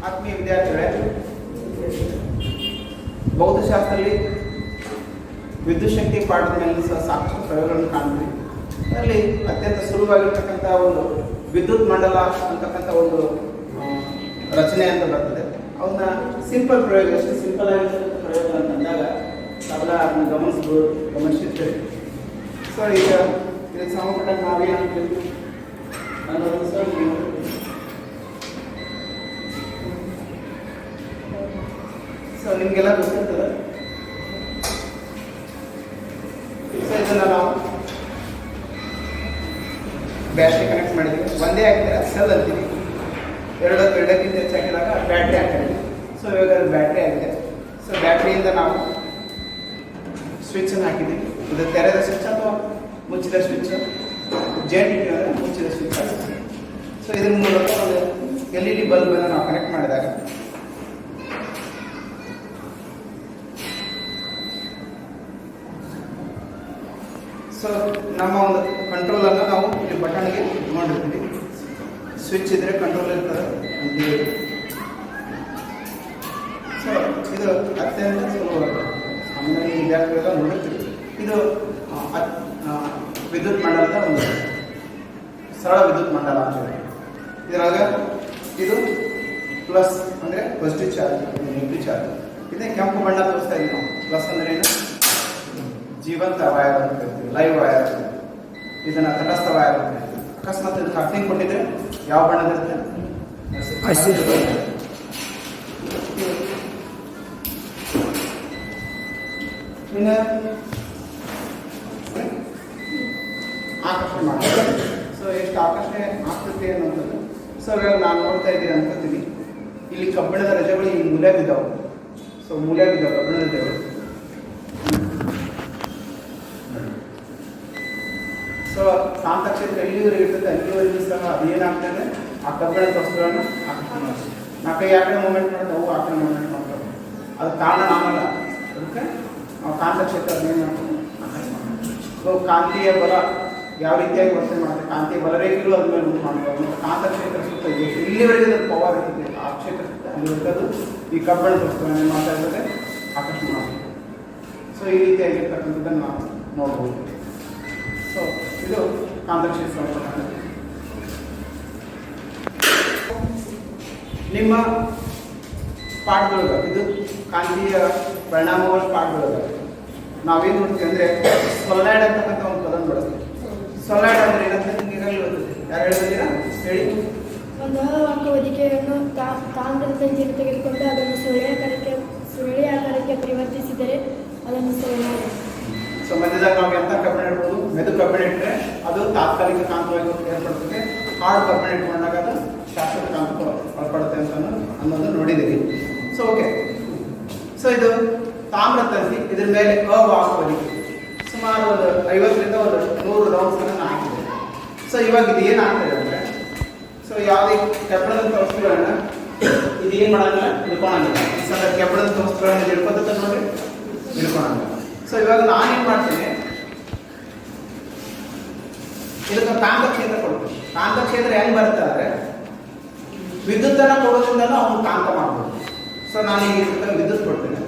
ಆತ್ಮೀಯ ವಿದ್ಯಾರ್ಥಿಗಳೇ, ಭೌತಶಾಸ್ತ್ರದಲ್ಲಿ ವಿದ್ಯುತ್ ಶಕ್ತಿ ಪಾಠದಲ್ಲಿ ಸಹ ಸಾಕಷ್ಟು ಪ್ರಯೋಗಗಳನ್ನು ಕಾಣ್ತೀವಿ. ಅದರಲ್ಲಿ ಅತ್ಯಂತ ಸುಲಭವಾಗಿರ್ತಕ್ಕಂಥ ಒಂದು ವಿದ್ಯುತ್ ಮಂಡಲ ಅಂತಕ್ಕಂಥ ಒಂದು ರಚನೆ ಅಂತ ಬರ್ತದೆ. ಅವನ್ನ ಸಿಂಪಲ್ ಪ್ರಯೋಗ, ಎಷ್ಟು ಸಿಂಪಲ್ ಆಗಿರ್ತಕ್ಕಂಥ ಪ್ರಯೋಗ ಅಂತಂದಾಗ ತಾವೆಲ್ಲ ಅದನ್ನು ಗಮನಿಸಿರ್ತೇವೆ. ಸೊ ಈಗ ಇದಕ್ಕೆ ಸಂಬಂಧಪಟ್ಟಾಗ ನಾವೇನಾಗ್ತೀವಿ ಅನ್ನೋದು ಸರ್ ಸೊ ನಿಮಗೆಲ್ಲ ಗೊತ್ತಿರ್ತದೆ. ಸೊ ಇದನ್ನು ನಾವು ಬ್ಯಾಟ್ರಿ ಕನೆಕ್ಟ್ ಮಾಡಿದ್ದೀವಿ. ಒಂದೇ ಹಾಕಿದ್ರೆ ಸೆಲ್ ಅಂತೀವಿ, ಎರಡಕ್ಕಿಂತ ಹೆಚ್ಚಾಗಿದಾಗ ಬ್ಯಾಟ್ರಿ ಹಾಕಿದ್ವಿ. ಸೊ ಇವಾಗ ಅದು ಬ್ಯಾಟ್ರಿ ಆಗಿದೆ. ಸೊ ಬ್ಯಾಟ್ರಿಯಿಂದ ನಾವು ಸ್ವಿಚನ್ನು ಹಾಕಿದ್ದೀವಿ. ಇದು ತೆರೆದ ಸ್ವಿಚ್ ಅಥವಾ ಮುಚ್ಚಿದ ಸ್ವಿಚ್, ಜೆಟ್ ಇಟ್ಟಿದ್ರೆ ಮುಚ್ಚಿದ ಸ್ವಿಚ್ ಆಗುತ್ತೆ. ಸೊ ಇದ್ರ ಮೂಲಕ ಒಂದು LED ಬಲ್ಬನ್ನು ನಾವು ಕನೆಕ್ಟ್ ಮಾಡಿದಾಗ ಸೊ ನಮ್ಮ ಒಂದು ಕಂಟ್ರೋಲನ್ನು ನಾವು ಇಲ್ಲಿ ಬಟನ್ಗೆ ನೋಡಿರ್ತೀವಿ. ಸ್ವಿಚ್ ಇದ್ರೆ ಕಂಟ್ರೋಲ್ ಇರ್ತದೆ ಅಂತೇಳಿ. ಸೊ ಇದು ಅತ್ಯಂತ ಸುಲಭವಾಗಿದೆ. ಸಾಮಾನ್ಯ ವಿದ್ಯಾರ್ಥಿಗಳೆಲ್ಲ ನೋಡುತ್ತೀವಿ. ಇದು ವಿದ್ಯುತ್ ಮಂಡಲದ ಒಂದು ಸರಳ ವಿದ್ಯುತ್ ಮಂಡಲ ಅಂತ ಹೇಳಿ. ಇದರಾಗ ಇದು ಪ್ಲಸ್ ಅಂದರೆ ಪಾಸಿಟಿವ್ ಚಾರ್ಜ್, ನೆಗೆಟಿವ್ ಚಾರ್ಜ್. ಇದೇ ಕೆಂಪು ಬಣ್ಣ ತೋರಿಸ್ತಾ ಇದ್ದೀವಿ ನಾವು. ಪ್ಲಸ್ ಅಂದ್ರೆ ಏನು? ಜೀವಂತ ವಾಯರ್ ಅಂತ ಹೇಳ್ತೀವಿ, ಲೈವ್ ವಾಯರ್. ಇದನ್ನ ತಟಸ್ಥ ವಾಯರ್ ಅಂತ ಹೇಳ್ತೀವಿ. ಅಕಸ್ಮಾತ್ ಇದು ಕಪ್ಲಿಂಗ್ ಕೊಟ್ಟಿದ್ರೆ ಯಾವ ಬಣ್ಣದ ಇರುತ್ತೆ? ಇನ್ನು ಆಕರ್ಷಣೆ ಮಾಡ್ತಾರೆ. ಸೊ ಎಷ್ಟು ಆಕರ್ಷಣೆ ಆಗ್ತದೆ ಅನ್ನೋಂಥದ್ದು. ಸೊ ಇವಾಗ ನಾನು ನೋಡ್ತಾ ಇದ್ದೀನಿ ಅನ್ಕೋತೀನಿ, ಇಲ್ಲಿ ಕಬ್ಬಿಣದ ರಜೆಗಳು ಈ ಮೂಲೆ ಬಿದ್ದಾವೆ. ಸೊ ಮೂಲೆ ಬಿದ್ದಾವೆ ಕಬ್ಬಿಣದ ರಜೆಗಳು. ಸೊ ಕಾಂತಕ್ಷೇತ್ರ ಎಲ್ಲಿವರೆಗೆ ಇರ್ತದೆ ಅಲ್ಲಿವರೆಗೂ ಸಹ ಅದೇನಾಗ್ತದೆ, ಆ ಕಬ್ಬಿಣದ ವಸ್ತುಗಳನ್ನು ಆಕರ್ಷಣೆ ಮಾಡ್ತೀವಿ. ನಾ ಕೈ ಆ ಕಡೆ ಮೂಮೆಂಟ್ ಮಾಡಿದ್ರೆ ಅವು ಆ ಕಡೆ ಮೂಮೆಂಟ್ ಮಾಡ್ತವೆ. ಅದು ಕಾರಣ ನಾನಲ್ಲ, ಅದಕ್ಕೆ ನಾವು ಕಾಂತಕ್ಷೇತ್ರ ಅದೇನು ಮಾಡ್ತೀವಿ ಆಕರ್ಷಣೆ ಮಾಡ್ತೀವಿ. ಸೊ ಕಾಂತೀಯ ಬಲ ಯಾವ ರೀತಿಯಾಗಿ ವರ್ತನೆ ಮಾಡ್ತೀವಿ, ಕಾಂತೀಯ ಬಲರೇಖೆಗಳು ಅದ್ರ ಮೇಲೆ ಉಂಟು ಮಾಡ್ತವೆ. ಮತ್ತು ಕಾಂತಕ್ಷೇತ್ರ ಸುತ್ತ ಇಲ್ಲಿವರೆಗೆ ಅದಕ್ಕೆ ಪವರ್ ಇರ್ತದೆ, ಆ ಕ್ಷೇತ್ರ ಸುತ್ತ ಅಲ್ಲಿವರೆಗೂ ಈ ಕಬ್ಬಿಣದ ವಸ್ತುಗಳನ್ನು ಏನು ಮಾಡ್ತಾ ಇರ್ತದೆ, ಆಕರ್ಷಣೆ ಮಾಡ್ತೀವಿ. ಸೊ ಈ ರೀತಿಯಾಗಿರ್ತಕ್ಕಂಥದ್ದನ್ನು ನಾವು ನೋಡ್ಬೋದು. ಸೊ ಇದು ಕಾಂತಕ್ಷೇತ್ರ. ನಿಮ್ಮ ಪಾಠದೊಳಗೆ ಇದು ಕಾಂತೀಯ ಪರಿಣಾಮಗಳ ಪಾಠದೊಳಗೆ ನಾವೇನು ನೋಡ್ತೀವಿ ಅಂದರೆ ಸೊಲೈಡ್ ಅಂತಕ್ಕಂಥ ಒಂದು ಪದ ಬಳಸ್ತೀವಿ. ಸೊಲೈಡ್ ಅಂದರೆ ಏನಂತ ನಿಮಗೆ ಈಗಾಗಲೇ ಗೊತ್ತಿದೆ. ಯಾರು ಹೇಳಿದ್ದೀರಾ ಹೇಳಿ? ಒಂದು ಅಂಕವಧಿಕೆಯನ್ನು ತಾಮ್ರದ ತಂತಿಯನ್ನು ತೆಗೆದುಕೊಂಡು ಅದನ್ನು ಸುರುಳಿ ಆಕಾರಕ್ಕೆ ಪರಿವರ್ತಿಸಿದರೆ ಅದನ್ನು ಸೊಲೈಡ್. ಸೊ ಮಧ್ಯದಾಗ ನಾವು ಎಂಥ ಕಬ್ಬಿಣ ಇಡ್ಬೋದು? ಮೆದು ಕಬ್ಬಿಣ ಇಟ್ಟರೆ ಅದು ತಾತ್ಕಾಲಿಕ ಕಾಂತವಾಗಿ ಏರ್ಪಡ್ತದೆ. ಹಾರ್ಡ್ ಕಬ್ಬಿಣ ಇಟ್ಕೊಂಡಾಗ ಅದು ಶಾಶ್ವತ ಕಾಂತ ಒಳಪಡುತ್ತೆ ಅಂತ ಅನ್ನೋದು ನೋಡಿದ್ದೀವಿ. So okay. ಸೊ ಇದು ತಾಮ್ರ ತಂತಿ, ಇದ್ರ ಮೇಲೆ ಅವಾಹಕವಲಿಕೆ ಸುಮಾರು ಒಂದು 50ರಿಂದ ಒಂದು 100 ರೌಂಡ್ಸ್ಗಳನ್ನು ಹಾಕಿದೆ. ಸೊ ಇವಾಗ ಇದು ಏನಾಗ್ತದೆ ಅಂದರೆ, ಸೊ ಯಾವುದೇ ಕಬ್ಬಿಣದಂಥ ವಸ್ತುಗಳನ್ನು ಇದು ಏನು ಮಾಡೋಂಗಿಲ್ಲ, ಹಿಡ್ಕೊಳಂಗಿಲ್ಲ. ಈ ಸಲ ಕಬ್ಬಿಣದಂಥ ವಸ್ತುಗಳನ್ನು ಹಿಡ್ಕೊತ ನೋಡಿ, ಹಿಡ್ಕೊಳಂಗಿಲ್ಲ. ಸೊ ಇವಾಗ ನಾನೇನು ಮಾಡ್ತೀನಿ, ಇದಕ್ಕೆ ಕಾಂತಕ್ಷೇತ್ರ ಕೊಡ್ತೀನಿ. ಕಾಂತಕ್ಷೇತ್ರ ಹೆಂಗೆ ಬರುತ್ತೆ ಅಂದರೆ ವಿದ್ಯುತ್ತನ್ನು ಕೊಡೋದ್ರಿಂದ ಅವನು ಕಾಂತ ಮಾಡ್ಬೋದು. ಸೊ ನಾನು ಈಗ ವಿದ್ಯುತ್ ಕೊಡ್ತೀನಿ,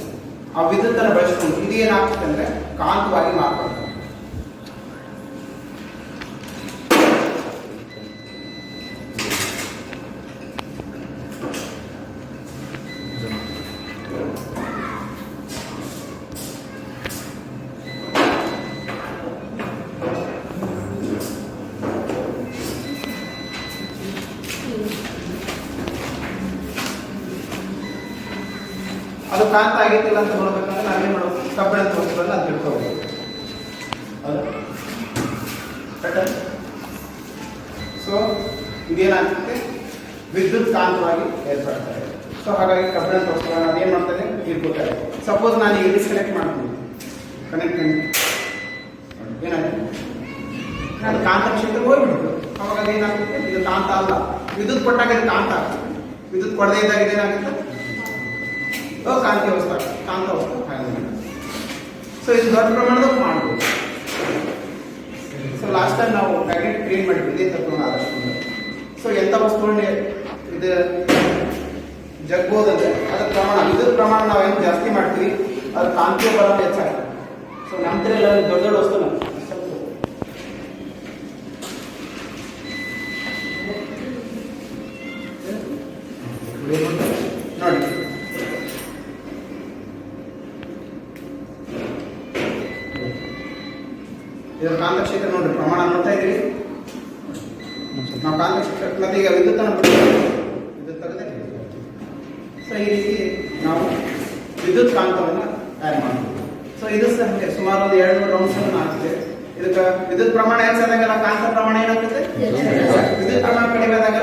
ಆ ವಿದ್ಯುತ್ತನ್ನು ಬಳಸ್ಕೊಂಡು ಇದು ಏನಾಗ್ತದೆ ಅಂದರೆ ಕಾಂತವಾಗಿ ಮಾರ್ಪಡ್ತದೆ. ಅದು ಕಾಂತ ಆಗೈತಿಲ್ಲ ಅಂತ ನೋಡ್ಬೇಕಂದ್ರೆ ನಾವೇನು ಮಾಡಬೇಕು, ಕಬ್ಬಿಣದ ವಸ್ತುಗಳನ್ನ ಅದು ತಿಳ್ಕೋಬೇಕು. ಸೊ ಇದೇನಾಗ್ತದೆ, ವಿದ್ಯುತ್ ಕಾಂತವಾಗಿ ಏರ್ಪಡ್ತಾರೆ. ಸೊ ಹಾಗಾಗಿ ಕಬ್ಬಿಣದ ವಸ್ತುಗಳನ್ನ ಅದೇನು ಮಾಡ್ತಾರೆ, ತಿಳ್ಕೊತಾರೆ. ಸಪೋಸ್ ನಾನು ಈಗ ಡಿಸ್ಕನೆಕ್ಟ್ ಮಾಡ್ತೀನಿ, ಕನೆಕ್ಟ್ ಏನಾಗುತ್ತೆ, ನಾನು ಕಾಂತಕ್ಷೇತ್ರ ಹೋಗ್ಬಿಡ್ತು. ಅವಾಗ ಅದೇನಾಗುತ್ತೆ, ಇದು ಕಾಂತ ಅಲ್ಲ. ವಿದ್ಯುತ್ ಕೊಟ್ಟಾಗ ಇದು ಕಾಂತ ಆಗ್ತದೆ. ವಿದ್ಯುತ್ ಕೊಡದೇ ಇದ್ದಾಗ ಇದೇನಾಗುತ್ತೆ, ಕಾಂತೀಯ ವಸ್ತು ಆಗ್ತದೆ, ಕಾಂತ ವಸ್ತು ಆಗೋದಿಲ್ಲ. ಸೊ ಇದು ದೊಡ್ಡ ಪ್ರಮಾಣದಾಗ ಮಾಡ್ಬೋದು. ಸೊ ಲಾಸ್ಟ್ ಟೈಮ್ ನಾವು ಮ್ಯಾಗ್ನೆಟ್ ಕ್ರಿಯೇಟ್ ಮಾಡಿದ್ವಿ ಇದೇ ತತ್ವನ ಆದಷ್ಟು. ಸೊ ಎಂಥ ವಸ್ತುಗಳನ್ನ ಇದು ಜಗ್ಬೋದಂದ್ರೆ ಅದರ ಪ್ರಮಾಣ ವಿದ್ಯುತ್ ಪ್ರಮಾಣ ನಾವೇನು ಜಾಸ್ತಿ ಮಾಡ್ತೀವಿ ಅದ್ರ ಕಾಂತೀಯ ಬಲ ಹೆಚ್ಚಾಗುತ್ತೆ. ಸೊ ನಮ್ಮ ಎಲ್ಲ ದೊಡ್ಡ ದೊಡ್ಡ ವಸ್ತು ನೋಡಿ ಇದರ ಕಾಂತಕ್ಷೇತ್ರ ನೋಡ್ರಿ ಪ್ರಮಾಣ ನೋಡ್ತಾ ಇದ್ದೀರಿ. ನಾವು ಕಾಂತಕ್ಷೇತ್ರ ಮತ್ತೆ ಈಗ ವಿದ್ಯುತ್ ತೆಗೆದ ಸೊ ಈ ರೀತಿ ನಾವು ವಿದ್ಯುತ್ ಕಾಂತವನ್ನು ತಯಾರು ಮಾಡ್ತೀವಿ. ಸೊ ಇದು ಸಹ ಸುಮಾರು ಒಂದು 200 ರೌಂಡ್ಸ್ ಆಗ್ತದೆ. ಇದಕ್ಕೆ ವಿದ್ಯುತ್ ಪ್ರಮಾಣ ಹೆಚ್ಚಾದಾಗೆಲ್ಲ ಕಾಂತ ಪ್ರಮಾಣ ಏನಾಗ್ತದೆ, ವಿದ್ಯುತ್ ಪ್ರಮಾಣ ಕಡಿಮೆ ಆದಾಗ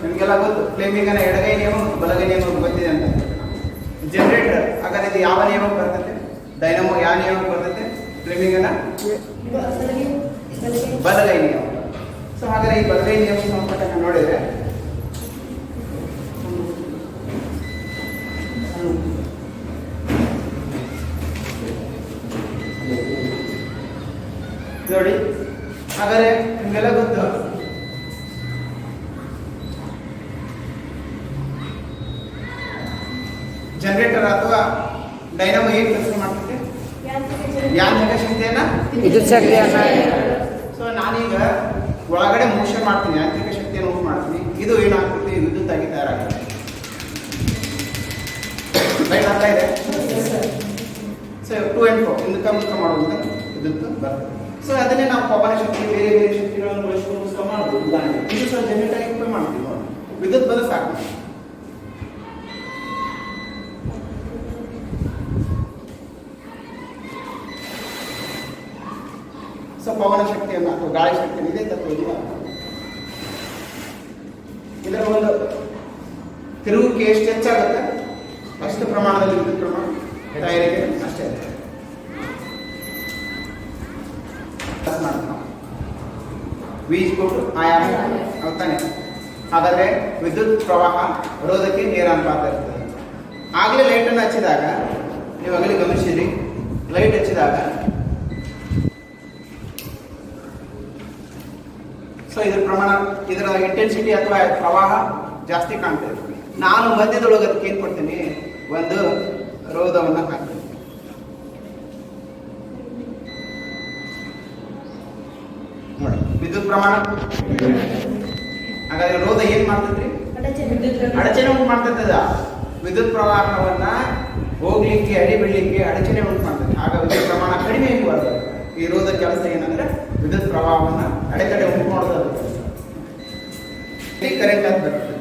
ನಿಮಗೆಲ್ಲ ಗೊತ್ತು ಫ್ಲೇಮಿಂಗನ ಎಡಗೈ ನಿಯಮ ಬಲಗೈ ನಿಯಮ ಗೊತ್ತಿದೆ ಅಂತ. ಜನರೇಟರ್ ಹಾಗಾದ್ರೆ ಇದು ಯಾವ ನಿಯಮಕ್ಕೆ ಬರ್ತದೆ, ಡೈನಮೋ ಯಾವ ನಿಯಮಕ್ಕೆ ಬರ್ತದೆ, ಫ್ಲೇಮಿಂಗನ ಬಲಗೈ ನಿಯಮ. ಸೊ ಹಾಗಾದ್ರೆ ಈ ಬಲಗೈ ನಿಯಮ ಸಂಬಂಧಪಟ್ಟ ನೋಡಿದ್ರೆ ನೋಡಿ, ಹಾಗಾದ್ರೆ ನಿಮ್ಗೆಲ್ಲ ಗೊತ್ತು ಜನರೇಟರ್ ಅಥವಾ ಡೈನಮೋ ಹೇಗೆ ಕೆಲಸ ಮಾಡ್ತದೆ, ಯಾಂತ್ರಿಕ ಶಕ್ತಿಯನ್ನ ವಿದ್ಯುತ್ ಶಕ್ತಿಯನ್ನ. ಸೊ ನಾನೀಗ ಒಳಗಡೆ ಮೋಷನ್ ಮಾಡ್ತೀನಿ, ಯಾಂತ್ರಿಕ ಶಕ್ತಿಯನ್ನು ಉಂಟು ಮಾಡ್ತೀನಿ. ಇದು ಏನಾಗ್ತದೆ, ವಿದ್ಯುತ್ ಆಗಿ ತಯಾರಾಗ್ತದೆ. ರೈಟ್ ಆಗ್ತಾ ಇದೆ. ಸೊ 2 and 4 ಇಂದಕ್ಕೆ ಮುಖ ಮಾಡುವಂತ ವಿದ್ಯುತ್ ಬರ್ತದೆ. ಸೊ ಅದನ್ನೇ ನಾವು ಪವನ ಶಕ್ತಿ ಬೇರೆ ಬೇರೆ ಶಕ್ತಿಗಳನ್ನು ಬಳಸಿಕೊಂಡು ಸಹ ಮಾಡ್ಬೋದು. ಉದಾಹರಣೆ ಇದು ಸಹ ಜನರೇಟರ್ ಆಗಿ ಉಪಯೋಗ ಮಾಡ್ತೀವಿ ನೋಡಿ. ವಿದ್ಯುತ್ ಬಲ ಸಾಕು. ಸೊ ಪವನ ಶಕ್ತಿಯನ್ನು ಅಥವಾ ಗಾಳಿ ಶಕ್ತಿಯನ್ನು ಇದೇ ತತ್ವದಲ್ಲಿ ಇದರ ಒಂದು ತಿರುಗುವಿಕೆ ಎಷ್ಟು ಹೆಚ್ಚಾಗುತ್ತೆ ಅಷ್ಟು ಪ್ರಮಾಣದಲ್ಲಿ ವಿದ್ಯುತ್ ಪ್ರಮಾಣ ತಯಾರಿಕೆ ಅಷ್ಟೇ ವೀಜ್ ಕೊಟ್ಟು ಆಯಾಮ ಆಗ್ತಾನೆ. ಹಾಗಾದ್ರೆ ವಿದ್ಯುತ್ ಪ್ರವಾಹ ರೋಧಕ್ಕೆ ನೇರಾನುಪಾತ ಇರ್ತದೆ. ಆಗಲೇ ಲೈಟನ್ನು ಹಚ್ಚಿದಾಗ ನೀವು ಆಗಲೇ ಗಮನಿಸಿದ್ರಿ, ಲೈಟ್ ಹಚ್ಚಿದಾಗ ಸೊ ಇದರ ಪ್ರಮಾಣ, ಇದರ ಇಂಟೆನ್ಸಿಟಿ ಅಥವಾ ಪ್ರವಾಹ ಜಾಸ್ತಿ ಕಾಣ್ತದೆ. ನಾನು ಮಧ್ಯದೊಳಗೆ ಅದಕ್ಕೆ ಏನು ಕೊಡ್ತೀನಿ, ಒಂದು ರೋಧವನ್ನು ಹಾಕ್ತೀನಿ. ನೋಡಿ ವಿದ್ಯುತ್ ಪ್ರಮಾಣ. ಹಾಗಾದ್ರೆ ರೋಧ ಏನ್ ಮಾಡ್ತದ್ರಿ, ಅಡಚಣೆ ಉಂಟು ಮಾಡ್ತದ. ವಿದ್ಯುತ್ ಪ್ರವಾಹವನ್ನ ಹೋಗ್ಲಿಕ್ಕೆ ಅಡಿ ಬಿಡ್ಲಿಕ್ಕೆ ಅಡಚಣೆ ಉಂಟು ಮಾಡ್ತದೆ. ಆಗ ವಿದ್ಯುತ್ ಪ್ರಮಾಣ ಕಡಿಮೆ ಇರುವಾಗ ಈ ರೋಧ ಕೆಲಸ ಏನಂದ್ರೆ ವಿದ್ಯುತ್ ಪ್ರವಾಹವನ್ನ ಅಡೆತಡೆ ಉಂಟು ಮಾಡೋದು, ಕರೆಂಟ್ ಅಂತ ಬರ್ತದೆ.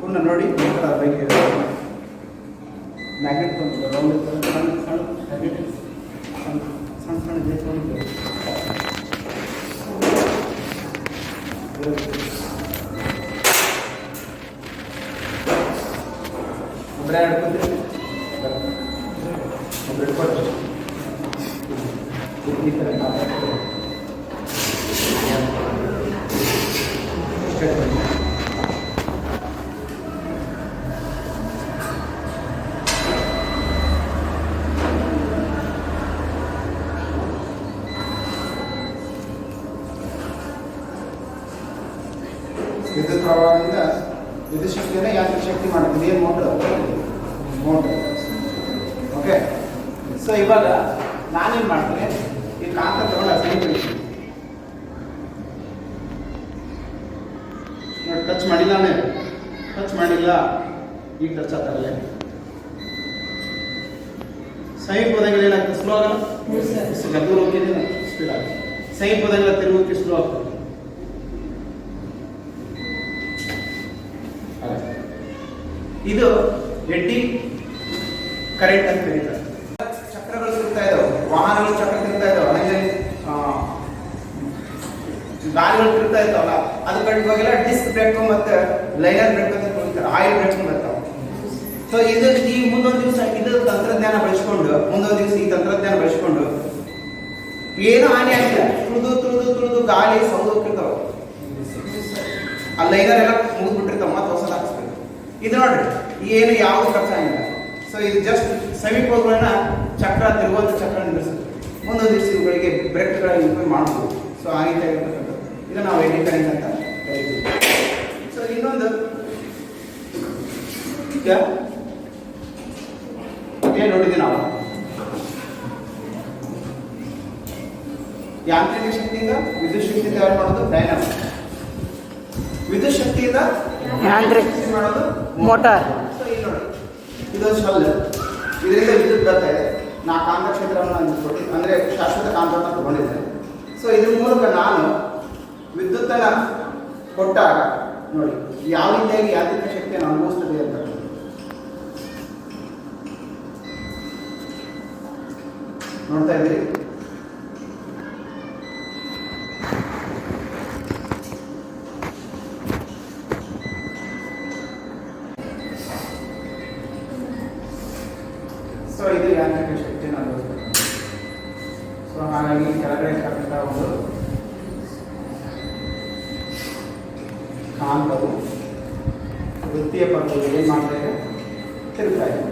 ಪೂರ್ಣ ನೋಡಿ ಮ್ಯಾಗ್ನೆಟ್ ಬಂದು ರೌಂಡ್ ಸಣ್ಣ ಸಣ್ಣ ಮ್ಯಾಗ್ನೆಟ್ ಸಣ್ಣ ಸಣ್ಣ ದೇಶ ಒಬ್ಬರೇ ಆಡ್ಕೊಂಡ್ರೆ ಒಬ್ಬರು ಇಟ್ಕೊಡ್ರಿ ಈ ಥರ ವಿದ್ಯುತ್ ಪ್ರವಾಹದಿಂದ ವಿದ್ಯುತ್ ಶಕ್ತಿಯನ್ನು ಯಾಂತ್ರಿಕ ಶಕ್ತಿ ಮಾಡ್ತೀವಿ. ಏನು ಮೋಟರ್ ಓಕೆ. ಸೊ ಇವಾಗ ನಾನೇನು ಮಾಡ್ತೀನಿ, ಈ ಕಾಂತ ತಗೊಂಡು ಸರಿಪಡಿಸಿ ನೋಡಿ. ಟಚ್ ಮಾಡಿಲ್ಲ, ಟಚ್ ಮಾಡಿಲ್ಲ, ಈಗ ಟಚ್ ಆಗ್ತಾರಲ್ಲ. ಸಮೀಪ ಹೋದಂಗೆಲ್ಲ ಏನಾಗ್ತದೆ, ಸ್ಲೋ ಆಗಲ್ಲ. ದೂರ ಹೋಗಿದ್ರೆ ಸ್ಪೀಡ್ ಆಗುತ್ತೆ. ಸಮೀಪ ಹೋದಂಗೆಲ್ಲ ತಿರುಗೋಕೆ ಸ್ಲೋ ಆಗ್ತದೆ. ಇದು ಎಡ್ಡಿ ಕರೆಂಟ್ ಅಂತ ಕರೀತಾರೆ. ಚಕ್ರಗಳು ತಿರುಗ್ತಾ ಇದಾವೆ, ವಾಹನಗಳು ಚಕ್ರ ತಿರುಗ್ತಾ ಇದಾವೆ, ಹಾಗೆ ಗಾಲಿಗಳು ತಿರುಗ್ತಾ ಇರ್ತಾವಲ್ಲ, ಅದು ಕಟ್ಟಿವಾಗೆಲ್ಲ ಡಿಸ್ಕ್ ಬ್ರೇಕ್ ಮತ್ತೆ ಲೈನರ್ ಬ್ರೇಕ್ ಅಂತ ಕರೀತಾರೆ. ಆಯಿಲ್ ಬ್ರೇಕ್ ಬರ್ತಾವೆ. ಸೊ ಇದು ಈ ಮುಂದೊಂದು ದಿವಸ ಇದು ತಂತ್ರಜ್ಞಾನ ಬಳಸ್ಕೊಂಡು ಮುಂದೊಂದು ದಿವಸ ಈ ತಂತ್ರಜ್ಞಾನ ಬಳಸ್ಕೊಂಡು ಏನು ಹಾನಿ ಆಗಿಲ್ಲ, ತುಳಿದು ಗಾಳಿ ಸೌದು ಹೋಗ್ತಿರ್ತಾವ, ಆ ಲೈನರ್ ಎಲ್ಲ ಮುಗಿದ್ಬಿಟ್ಟಿರ್ತಾವ, ಮತ್ತೆ ಹೊಸದು ಹಾಕಿಸ್ಬೇಕು. ಇದು ನೋಡ್ರಿ ಏನು ಯಾವುದು ಖರ್ಚಾಗಿಲ್ಲ. ಸೊ ಇದು ಜಸ್ಟ್ ಸೆಮಿಪೋಲ್ಗಳನ್ನ ಚಕ್ರ ತಿರುಗುವಂಥ ಚಕ್ರ ನಿಲ್ಲಿಸುತ್ತೆ. ಮುಂದೊಂದು ದಿವಸ ಇವುಗಳಿಗೆ ಬ್ರೇಕ್ಗಳ ಯೂಸ್ ಮಾಡ್ಬೋದು. ಸೊ ಆ ರೀತಿ ಆಗಿರ್ತಕ್ಕಂಥದ್ದು ಇದು ನಾವು ಎಡಿ ಕರೆಂಟ್ ಅಂತ ಕರಿತೀವಿ. ಸೊ ಇನ್ನೊಂದು ಈಗ ಏನು ನೋಡಿದ್ವಿ ನಾವು ಯಾಂತ್ರಿಕ ಶಕ್ತಿಯಿಂದ ವಿದ್ಯುತ್ ಶಕ್ತಿ ತಯಾರು ಮಾಡೋದು ಡೈನಾಮೋ, ವಿದ್ಯುತ್ ಶಕ್ತಿಯಿಂದ ಯಾಂತ್ರಿಕ ಶಕ್ತಿ ಮಾಡೋದು ಮೋಟಾರ್. ಸೊ ಇಲ್ಲಿ ನೋಡಿ ಇದು ಶಲ್, ಇದರಿಂದ ವಿದ್ಯುತ್ ಬರ್ತಾ ಇದೆ. ನಾ ಕಾಂತಕ್ಷೇತ್ರವನ್ನು ಅಂದರೆ ಶಾಶ್ವತ ಕಾಂತವನ್ನು ತಗೊಂಡಿದ್ದೆ. ಸೊ ಇದ್ರ ಮೂಲಕ ನಾನು ವಿದ್ಯುತ್ತನ್ನು ಕೊಟ್ಟಾಗ ನೋಡಿ ಯಾವ ರೀತಿಯಾಗಿ ಯಾಂತ್ರಿಕ ಶಕ್ತಿಯನ್ನು ಅನುಭವಿಸ್ತದೆ ಅಂತ ನೋಡ್ತಾ ಇದ್ದೀರಿ. ಸೊ ಇದು ಯಾಂತ್ರಿಕ ಶಕ್ತಿಯನ್ನು ಅನುಭವಿಸ್ತದೆ. ಸೊ ಹಾಗಾಗಿ ಕೆಳಗಡೆ ಇರ್ತಕ್ಕಂಥ ಒಂದು ಕಾಂತವು ವೃತ್ತಿಯ ಪಕ್ಕದಲ್ಲಿ ಏನು ಮಾಡ್ತಾ ಇದೆ, ತಿರುಗ್ತಾ ಇದೆ.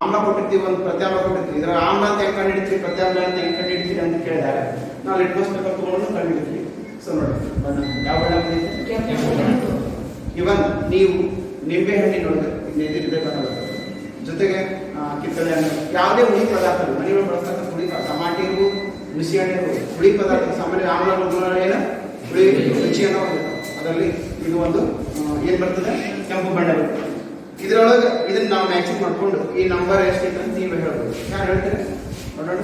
ಆಮ್ಲ ಕೊಟ್ಟಿರ್ತೀವಿ, ಒಂದು ಪ್ರತ್ಯಾಮ್ಲ ಕೊಟ್ಟಿರ್ತೀವಿ. ಇದರ ಆಮ್ಲ ಅಂತ ಹೆಂಗೆ ಕಂಡು ಹಿಡಿತೀವಿ, ಪ್ರತ್ಯಾಮ್ಲ ಅಂತ ಹೆಂಗೆ ಕಂಡು ಹಿಡಿತೀವಿ ಅಂತ ಕೇಳಿದಾಗ ನಾವು ಲಿಟ್ಮಸ್ ಪೇಪರ್ ತಗೊಂಡು ಕಂಡು ಹಿಡಿತೀವಿ. ಸೊ ನೋಡಿ ಬಣ್ಣ ಯಾವ ಬಣ್ಣ ಬಂದಿದೆ. ಇವನ್ ನೀವು ನಿಂಬೆ ಹಣ್ಣಿ ನೋಡಿದ್ರೆ ನೆನೆದಿರ್ಬೇಕನ್ನೋದು ಜೊತೆಗೆ ಕಿತ್ತಳೆ ಹಣ್ಣು, ಯಾವುದೇ ಹುಳಿ ಪದಾರ್ಥಗಳು ಮನೆಗಳು ಬಳಸ್ತಕ್ಕಂಥ ಹುಳಿ ಟಮಾಟಿ ಇರ್ಬೋದು, ಹುಣಸಿ ಹಣ್ಣು ಇರ್ಬೋದು, ಹುಳಿ ಪದಾರ್ಥ ಸಾಮಾನ್ಯ ಆಮ್ಲ ಗುಣ ಏನು ಹುಳಿ ರುಚಿಯನ್ನು ಅದರಲ್ಲಿ ಇದು ಒಂದು ಏನು ಬರ್ತದೆ, ಕೆಂಪು ಬಣ್ಣ ಬರ್ತದೆ. ಇದರೊಳಗೆ ಇದನ್ನ ನಾವು ಮ್ಯಾಚಿಂಗ್ ಮಾಡಿಕೊಂಡು ಈ ನಂಬರ್ ಎಷ್ಟಿದೆ ಅಂತ ನೀವು ಹೇಳ್ಬೋದು. ಯಾರು ಹೇಳ್ತೀರಾ ನೋಡೋಣ.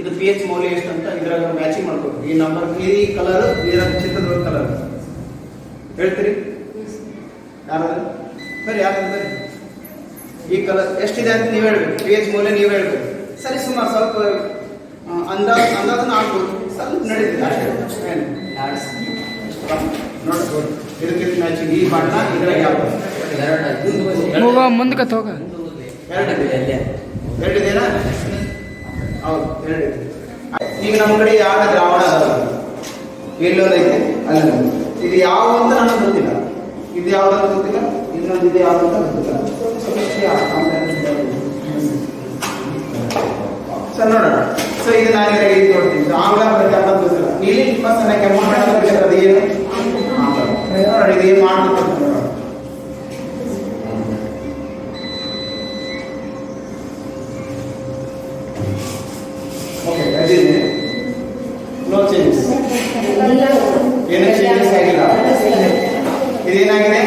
ಇದು ಪಿ ಎಚ್ ಮೌಲ್ಯ ಎಷ್ಟು ಅಂತ ಇದ್ರಾಗ ಮ್ಯಾಚಿಂಗ್ ಮಾಡ್ಕೊಂಡು ಈ ನಂಬರ್ ಈ ಕಲರ್ ಇದರ ಚಿತ್ರದ ಕಲರ್ ಹೇಳ್ತೀರಿ. ಯಾರಾದ್ರು ಸರಿ ಯಾರು ಸರಿ ಈ ಕಲರ್ ಎಷ್ಟಿದೆ ಅಂತ ನೀವು ಹೇಳ್ಬೇಕು, ಪಿ ಎಚ್ ಮೌಲ್ಯ ನೀವು ಹೇಳ್ಬೇಕು. ಸರಿ ಸುಮಾರು ಸ್ವಲ್ಪ ಅಂದಾಜನ್ನು ಹಾಕ್ಬೋದು, ಸ್ವಲ್ಪ ನಡೀತಿದೆ ಅಷ್ಟೇ. ನೋಡ್ಬೋದು ಇದಕ್ಕೆ ಮ್ಯಾಚಿಂಗ್ ಈ ಬಣ್ಣ ಇದ್ರಾಗ ಯಾವುದು ಮುಂದಕ್ಕೆ ಹೋಗ ಎರಡಿದೆನಾ? ಹೌದು ಎರಡಿದೆ. ಈಗ ನಮ್ಮ ಕಡೆ ಯಾವ ದ್ರಾವಣ ಎಲ್ಲೋದೈತೆ ಅಲ್ಲ, ಇದು ಯಾವ ಅಂತ ನನಗೆ ಗೊತ್ತಿಲ್ಲ, ಇದು ಯಾವ್ದಂತ ಗೊತ್ತಿಲ್ಲ, ಇನ್ನೊಂದು ಇದು ಯಾವ್ದಂತ ಗೊತ್ತಿಲ್ಲ. ಸರ್ ನೋಡೋಣ. ಸೊ ಇದು ನಾನು ಇದು ನೋಡ್ತೀನಿ, ಆಮ್ಲ ಪ್ರತ್ಯಾಮ್ಲ ಗೊತ್ತಿಲ್ಲ. ನೀಲಿ ನಿಮ್ಮಸನ ಕೆಂಪು ಅದು ಏನು ನೋಡಿ, ಇದು ಏನು ಮಾಡ್ಬೇಕು ನೋಡೋಣ. ಓಕೆ ಅದಿದೆ, ನೋ ಚೇಂಜಸ್, ಏನು ಚೇಂಜಸ್ ಆಗಿಲ್ಲ. ಇದೇನಾಗಿದೆ,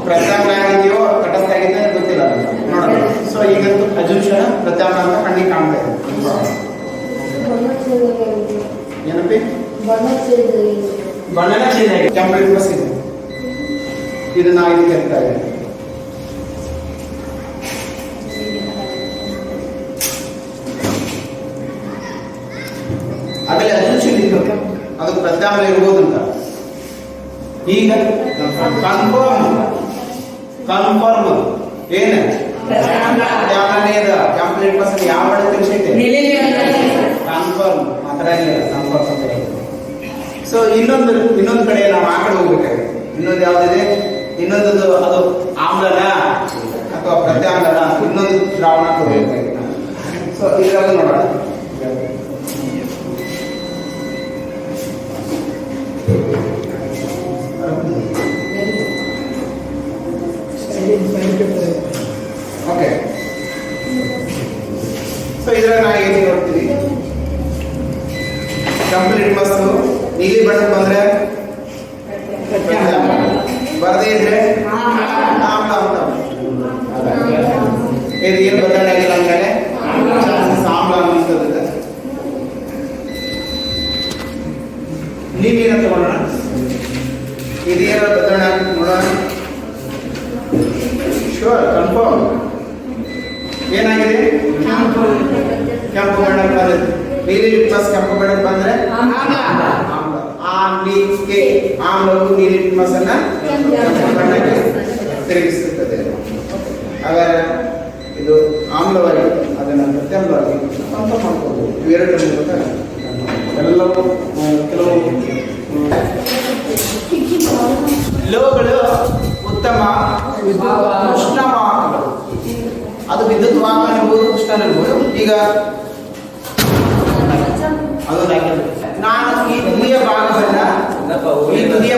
ಪ್ರತ್ಯಾಮ್ಲ ಆಗಿದೆಯೋ ತಟಸ್ಥ ಆಗಿದೆಯೋ ಗೊತ್ತಿಲ್ಲ ನೋಡೋಣ. ಸೊ ಈಗಂತೂ ಅಜುಂಕ್ಷಣ ಪ್ರತ್ಯಾಮ್ಲ ಅಂತ ಕಣ್ಣಿಗೆ ಕಾಣ್ತಾ ಇದೆ. ಏನಪ್ಪಿ ಬಣ್ಣನ ಚೇಂಜ್ ಆಗಿದೆ, ಕೆಂಪು ಬಸ್ ಇದೆ, ಇದನ್ನ ಇದು ಕೆತ್ತಾ ಇದೆ. ಅದರಲ್ಲಿ ಅಜುಂಕ್ಷನ್ ಇತ್ತು, ಅದು ಪ್ರತ್ಯಾಮ್ಲ ಇರ್ಬೋದು ಅಂತ. ಈಗ ಕನ್ಫರ್ಮ್ ಏನು ಕಂಪ್ಲೀಟ್ ಪರ್ಸೆಂಟ್ ಯಾವ ಬಣ್ಣ ತಿಳಿಸೈತೆ, ಕನ್ಫರ್ಮ್ ಮಾತ್ರ ಕನ್ಫರ್ಮ್ ಅಂತ. ಸೊ ಇನ್ನೊಂದು ಕಡೆ ನಾವು ಆ ಕಡೆ ಹೋಗ್ಬೇಕಾಗಿದೆ. ಇನ್ನೊಂದು ಯಾವ್ದಿದೆ, ಇನ್ನೊಂದು ಅದು ಆಮ್ಲನ ಅಥವಾ ಪ್ರತ್ಯಾಮ್ಲನ, ಇನ್ನೊಂದು ದ್ರಾವಣ ಹೋಗ್ಬೇಕಾಗಿದೆ. ಸೊ ಇದ್ರಾಗ ನೋಡೋಣ. ಓಕೆ, ಸೊ ಇದ್ರಾಗ ನಾ ಏನು ನೋಡ್ತೀನಿ, ಕಂಪ್ಲೀಟ್ ಮಸ್ತು ನೀಲಿ ಬಣ್ಣಕ್ಕೆ ಬಂದ್ರೆ ಬರದೇ ಇದ್ರೆ ಆಮ್ಲ ಅಂತ. ಇದು ಏನು ಬದಲಾವಣೆ ಆಗಿಲ್ಲ ಅಂದ್ಮೇಲೆ ಆಮ್ಲ ಅನ್ನುವಂಥದ್ದು. ನೀವೇನ ತಗೊಳ್ಳೋಣ, ಇದೇನ ಬದಲಾವಣೆ ಆಗುತ್ತೆ ನೋಡೋಣ. ಶೋರ್ ಕನ್ಫರ್ಮ್ ಏನಾಗಿದೆ, ಕೆಂಪು ಬಣ್ಣ ಬಂದಿದೆ. ನೀಲಿ ಲಿಟ್ಮಸ್ ಕೆಂಪು ಬಣ್ಣಕ್ಕೆ ಬಂದ್ರೆ ಆಮ್ಲ. ಆಮ್ಲಿಕೆ ಆಮ್ಲವು ನೀಲಿ ಲಿಟ್ಮಸ್ ಅನ್ನ ಕೆಂಪು ಬಣ್ಣಕ್ಕೆ ತಿರುಗಿಸುತ್ತದೆ. ಹಾಗಾದ್ರೆ ಇದು ಆಮ್ಲವಾಗಿ ಅದನ್ನು ಪ್ರತ್ಯಾಮ್ಲವಾಗಿ ಮಾಡ್ಕೋಬಹುದು. ಇವೆರಡರ ಮೂಲಕ ಎಲ್ಲವೂ ಕೆಲವು ಲೋಹಗಳು ಉತ್ತಮ ಉಷ್ಣವಾಹಕಗಳು. ಅದು ವಿದ್ಯುತ್ ವಾಹಕ ಇರ್ಬೋದು, ಉಷ್ಣ ಇರ್ಬೋದು. ಈಗ ಅದು ನಾನು ಈ ತುದಿಯ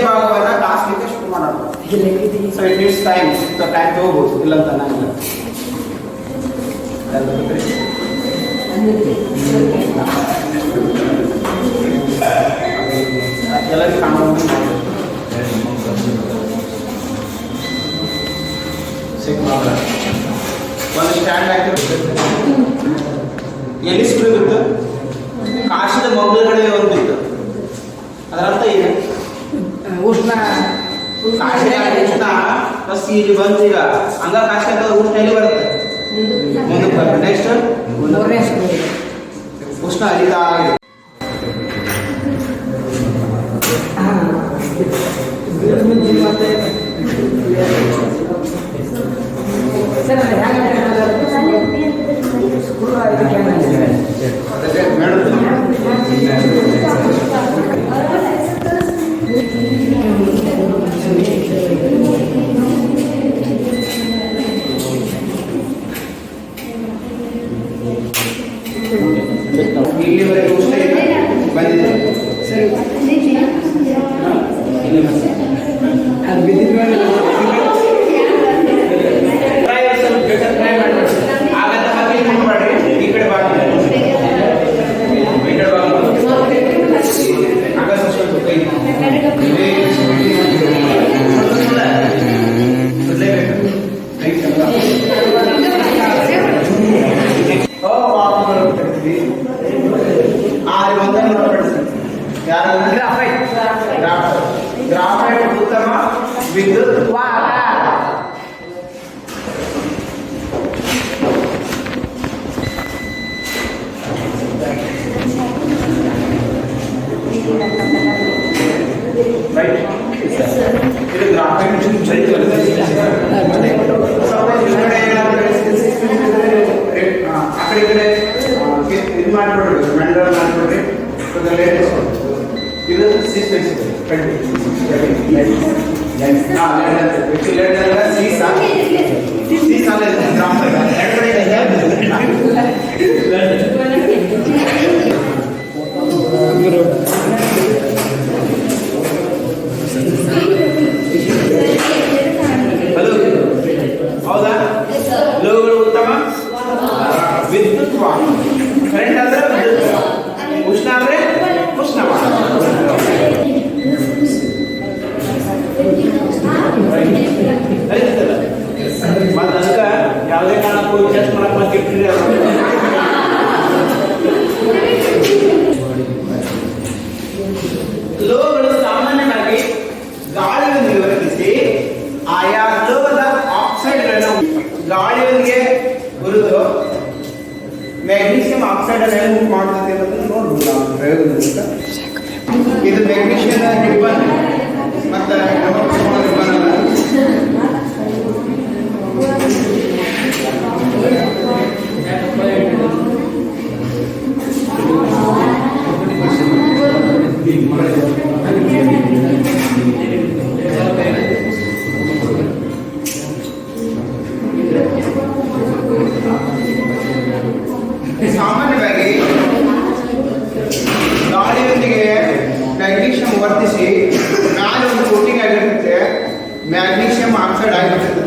ಭಾಗವನ್ನ ಕಾಸ್ಲಿಕ್ಕೆ ಶುರು ಮಾಡೋಣ. ಸೊ ಇಟ್ ನೀಡ್ಸ್ ಟೈಮ್ ತಗೋಬಹುದು, ಇಲ್ಲ ಅಂತ ನಾನಿಲ್ಲ. ಎಲ್ಲರಿಗೂ ಕಾಣುವ ಒಂದು ಸ್ಟ್ಯಾಂಡ್ ಹಾಕಿರುತ್ತೆ. ಎಲ್ಲಿ ಸ್ಕ್ರೂ ಇತ್ತು? ಕಾಶಿದ ಮೊಗ್ಲುಗಳೇ ಒಂದಿತ್ತು. ಅದರರ್ಥ ಏನು? ಉಷ್ಣ ಕಾಶಿದ ಉಷ್ಣ ಬಸ್ ಇಲ್ಲಿ ಬಂದು ಈಗ ಹಂಗ ಕಾಶಿ ಅಂತ ಉಷ್ಣ ಎಲ್ಲಿ ಬರುತ್ತೆ? ಮುಂದಕ್ಕೆ ಬರುತ್ತೆ. ನೆಕ್ಸ್ಟ್ ಉಷ್ಣ ಹರಿತಾ ಇದೆ. ಇಲ್ಲಿವರೆಗೆ ಉಷ್ಣ ಬಂದಿದೆ. ಈ ಕಡೆ ಭಾಗ ಗ್ರಾಫೈಟ್ ಉತ್ತಮ ವಿದ್ಯುತ್ ವಾಹಕ. ಇದು ಗ್ರಾಫೈಟ್ ಆ ಕಡೆ ಈ ಕಡೆ ಇದು ಮಾಡಿಬಿಡ್ರಿ, ಮೆಂಡಲ್ ಮಾಡಿಬಿಡ್ರಿ. ಇದು ಹೌದಾ? ಲೋಹಗಳು ಉತ್ತಮ ವಿದ್ಯುತ್ ವಾಹಕ. ಕರೆಂಟ್ ಅಂದ್ರೆ ವಿದ್ಯುತ್ ವಾಹಕ, ಉಷ್ಣ ಅಂದ್ರೆ ಉಷ್ಣ ವಾಹಕ. ಮತ್ತೆ ಅದಕ್ಕೆ ಯಾವುದೇ ಕಾರಣಕ್ಕೂ ಟೆಸ್ಟ್ ಮಾಡಕ್ ಬಂದಿರ್ತೀರಿ. ಲೋಹಗಳು ಸಾಮಾನ್ಯವಾಗಿ ಗಾಳಿಯೊಂದಿಗೆ ವರ್ತಿಸಿ ಆಯಾ ಲೋಹದ ಆಕ್ಸೈಡ್ಗಳನ್ನು ಗಾಳಿಯೊಂದಿಗೆ ಹುರಿದು ಮ್ಯಾಗ್ನೀಷಿಯಂ ಆಕ್ಸೈಡ್ ಅನ್ನು ಹೇಗೆ ಮಾಡುತ್ತದೆ ಅನ್ನೋದನ್ನು ನೋಡ್ಬೋದು ನಾವು ಪ್ರಯೋಗದಿಂದ. ಇದು ಮ್ಯಾಗ್ನೀಷಿಯಂ ರಿಬ್ಬನ್ ಮತ್ತು ರಿಬ್ಬನ್ ಅಲ್ಲ. ಸಾಮಾನ್ಯವಾಗಿ ಗಾಳಿಯೊಂದಿಗೆ ಮ್ಯಾಗ್ನೀಷಿಯಂ ವರ್ತಿಸಿ ಮ್ಯಾಲೆ ಒಂದು ಕೋಟಿಂಗ್ ಆಗಿರುತ್ತೆ, ಮ್ಯಾಗ್ನೀಷಿಯಂ ಆಕ್ಸೈಡ್ ಆಗಿರ್ತದೆ.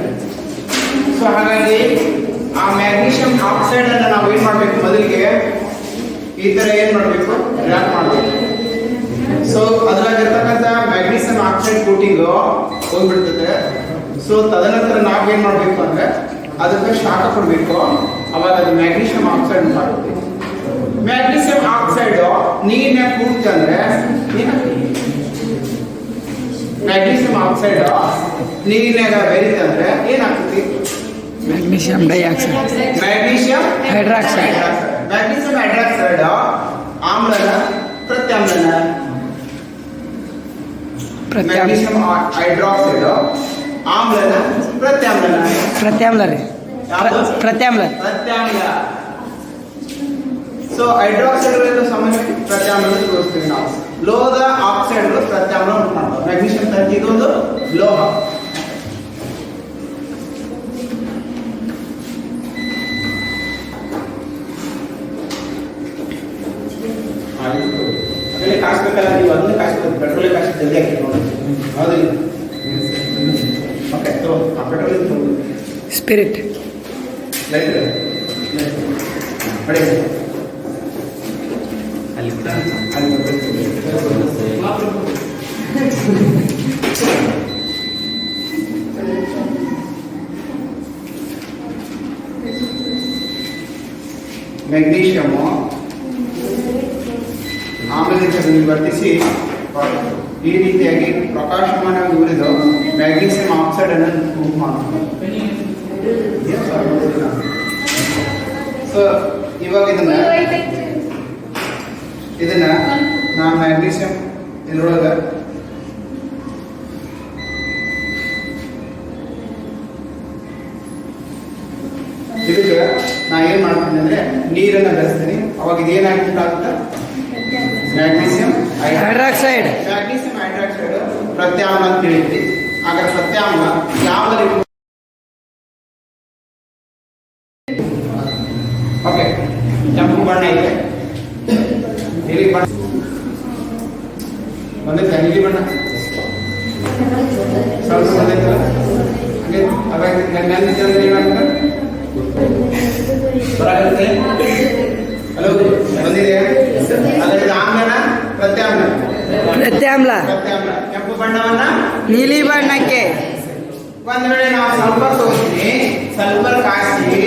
ಸೊ ಹಾಗಾಗಿ ಆ ಮ್ಯಾಗ್ನೀಷಿಯಂ ಆಕ್ಸೈಡ್ ಅನ್ನು ನಾವು ಏನು ಮಾಡಬೇಕು? ಮೊದಲಿಗೆ ಈ ಥರ ಏನು ಮಾಡಬೇಕು? ರ್ಯಾಪ್ ಮಾಡಬೇಕು. ಸೊ ಅದರಾಗಿರ್ತಕ್ಕಂಥ ಮ್ಯಾಗ್ನೀಷಿಯಂ ಆಕ್ಸೈಡ್ ಕೋಟಿಂಗ್ ಹೋಗ್ಬಿಡ್ತದೆ. ಸೊ ತದನಂತರ ನಾವೇನು ಮಾಡಬೇಕು ಅಂದರೆ ಅದಕ್ಕೆ ಶಾಖ ಕೊಡಬೇಕು. ಅವಾಗ ಅದು ಮ್ಯಾಗ್ನೀಷಿಯಂ ಆಕ್ಸೈಡ್ ಆಗುತ್ತೆ. ಮ್ಯಾಗ್ನೀಷಿಯಂ ಆಕ್ಸೈಡ್ ನೀರಿನ ಕೂಡ್ತು ಅಂದರೆ ಮ್ಯಾಗ್ನೀಷಿಯಂ ಆಕ್ಸೈಡ್ ನೀರಿನಾಗ ಬೆರೀತು ಅಂದರೆ ಏನಾಗ್ತದೆ? Magnesium dioxide, magnesium hydroxide. Magnesium hydroxide ಆಮ್ಲನ ಪ್ರತ್ಯಾಮ್ಲನ? ಮ್ಯಾಗ್ನೀಷಿಯಂ ಹೈಡ್ರಾಕ್ಸೈಡ್ ಆಮ್ಲನ ಪ್ರತ್ಯಾಮ್ಲನ? ಪ್ರತ್ಯಾಮ್ಲ ರೀ. ಯಾವುದು? ಪ್ರತ್ಯಾಮ್ಲ. ಪ್ರತ್ಯಾಮ್ಲ. ಸೊ ಹೈಡ್ರಾಕ್ಸೈಡ್ ಸಾಮಾನ್ಯವಾಗಿ ಪ್ರತ್ಯಾಮ್ಲ ತೋರಿಸ್ತೀವಿ ನಾವು. ಲೋಹದ ಆಕ್ಸೈಡ್ಗಳು ಪ್ರತ್ಯಾಮ್ಲ ಉಂಟು ಮಾಡ್ತವೆ. ಮ್ಯಾಗ್ನೀಷಿಯಂ ತಂತಿ ಇದೊಂದು ಲೋಹ. ಅದನ್ನೇ ಕಾಯಿಸ್ಬೇಕಲ್ಲ, ನೀವು ಅದನ್ನೇ ಕಾಯಿಸ್ಬೇಕು. ಪೆಟ್ರೋಲ್ ಕಾಯಿಸಿ ಜಲ್ದಿ ಹಾಕಿ ನೋಡಿ. ಹೌದು. ಓಕೆ, ಸೊ ಆ ಪೆಟ್ರೋಲ್ ಸ್ಪಿರಿಟ್. ಲೈಟ್ ನೋಡಿ ಅಲ್ಲಿ ಮ್ಯಾಗ್ನೀಷಿಯಮ್ ಆಮ್ಲಜನಕದಲ್ಲಿ ವರ್ತಿಸಿ ಈ ರೀತಿಯಾಗಿ ಪ್ರಕಾಶಮಾನವಾಗಿ ಉರಿದು ಮ್ಯಾಗ್ನೀಷಿಯಂ ಆಕ್ಸೈಡ್ ಅನ್ನು ಪ್ರೂಫ್ ಮಾಡ್ತಾರೆ. ಸೊ ಇವಾಗ ಇದನ್ನ ನಾ ಮ್ಯಾಗ್ನೀಷಿಯಂ ಇದ್ರೊಳಗೆ ಇದಕ್ಕೆ ನಾ ಏನ್ ಮಾಡ್ತೀನಿ ಅಂದ್ರೆ ನೀರನ್ನ ಬೆರೆಸ್ತೀನಿ. ಅವಾಗ ಇದೇನಾಗುತ್ತೆ? Magnesium hydroxide. ಮ್ಯಾಗ್ನೀಷಿಯಂ ಹೈಡ್ರಾಕ್ಸೈಡ್ ಪ್ರತ್ಯಾಮ್ಲ ಅಂತ ತಿಳಿಯುತ್ತೆ. ಆಗ ಪ್ರತ್ಯಾಮ್ಲ ಯಾವ ಓಕೆ ಕೆಂಪು ಬಣ್ಣ ಇದೆ, ನೀಲಿ ಬಣ್ಣ ಬಂದೈತೆ, ನೀಲಿ ಬಣ್ಣ ಸ್ವಲ್ಪ ಬಂದೈತಲ್ಲ ಹಾಗೆ ಅವಾಗ ನೆನ್ಪಿದ್ರೆ ಏನಾಗುತ್ತೆ? ಬರಾಗುತ್ತೆ. ಹಲೋ ಬಂದಿದೆ. ಅದರಿಂದ ಆಮ್ಲನ ಪ್ರತ್ಯಾಮ್ಲ? ಪ್ರತ್ಯಾಮ್ಲ. ಪ್ರತ್ಯಾಮ್ಲ. ಕೆಂಪು ಬಣ್ಣವನ್ನ ನೀಲಿ ಬಣ್ಣಕ್ಕೆ. ಒಂದ್ ವೇಳೆ ನಾವು ಸಲ್ಫರ್ ತಗೋತೀನಿ, ಸಲ್ಫರ್ ಕಾಯಿಸಿ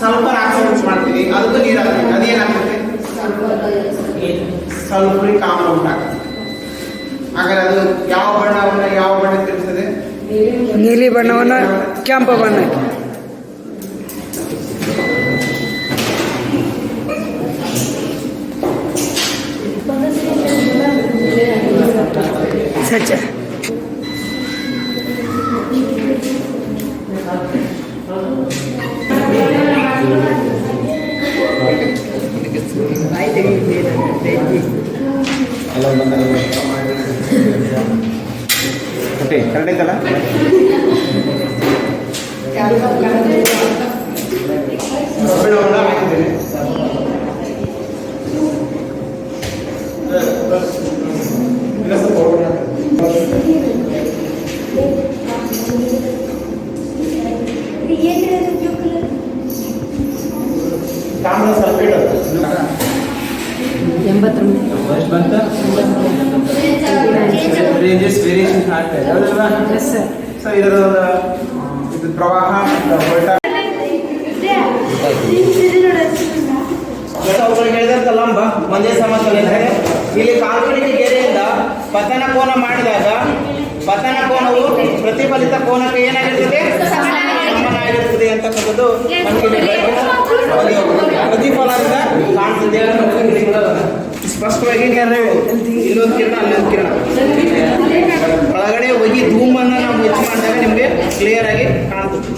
ಸಲ್ಫರ್ ಆಕ್ಸೈಡ್ ಮಾಡ್ತೀವಿ, ಅದಕ್ಕೂ ನೀರು ಹಾಕ್ತೀವಿ, ಅದೇನಾಗ್ತದೆ? ಸಲ್ಫರಿಕ್ ಆಮ್ಲ ಉಂಟಾಗ್ತದೆ. ಹಾಗಾದ್ರೆ ಅದು ಯಾವ ಬಣ್ಣವನ್ನ ಯಾವ ಬಣ್ಣ ತಿಳಿಸ್ತದೆ? ನೀಲಿ ಬಣ್ಣವನ್ನ ಕೆಂಪು ಬಣ್ಣ. ಸಚ್ಚ. ಓಕೆ ಕರೆಕ್ಟ್ ಐತಲ್ಲ? ಕಬ್ಬಿಣವನ್ನ ಹಾಕಿದ್ದೇನೆ. ತಾಮ್ರ ಸಲ್ಫೇಟ್ ಸೊ ಇದರ ಇದು ಪ್ರವಾಹ ಹೇಳಿದಂತ ಲಂಬ ಒಂದೇ ಸಮತಲ ಇದ್ದರೆ ಇಲ್ಲಿ ಕಾಲ್ಪನಿಕ ಗೆರೆಯಿಂದ ಪತನ ಕೋನ ಮಾಡಿದಾಗ ಪತನ ಕೋನವು ಪ್ರತಿಫಲಿತ ಕೋನಕ್ಕೆ ಏನಾಗಿರ್ತದೆ? ಸಮನಾಗಿರ್ತದೆ ಅಂತಕ್ಕಂಥದ್ದು ನಮಗೆ ಪ್ರತಿಫಲದಿಂದ ಕಾಣ್ತದೆ. ಸ್ಪಷ್ಟವಾಗಿ ಇಲ್ಲೊಂದು ಕಿರಣ ಅಲ್ಲೊಂದು ಕಿರಣ ಒಳಗಡೆ ಹೋಗಿ ಧೂಮನ್ನು ನಾವು ಹೆಚ್ಚು ಮಾಡಿದಾಗ ನಿಮಗೆ ಕ್ಲಿಯರ್ ಆಗಿ ಕಾಣ್ತದೆ.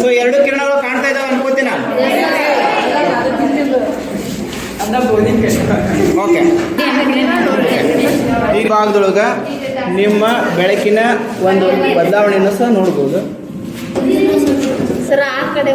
ಸೊ ಎರಡು ಕಿರಣಗಳು ಕಾಣ್ತಾ ಇದಾವೆ ಅನ್ಕೋತೀನಿ ನಾನು. ಓಕೆ, ಈ ಭಾಗದೊಳಗ ನಿಮ್ಮ ಬೆಳಕಿನ ಒಂದು ಬದಲಾವಣೆಯನ್ನು ಸಹ ನೋಡ್ಬೋದು. ಸರ್ ಆ ಕಡೆ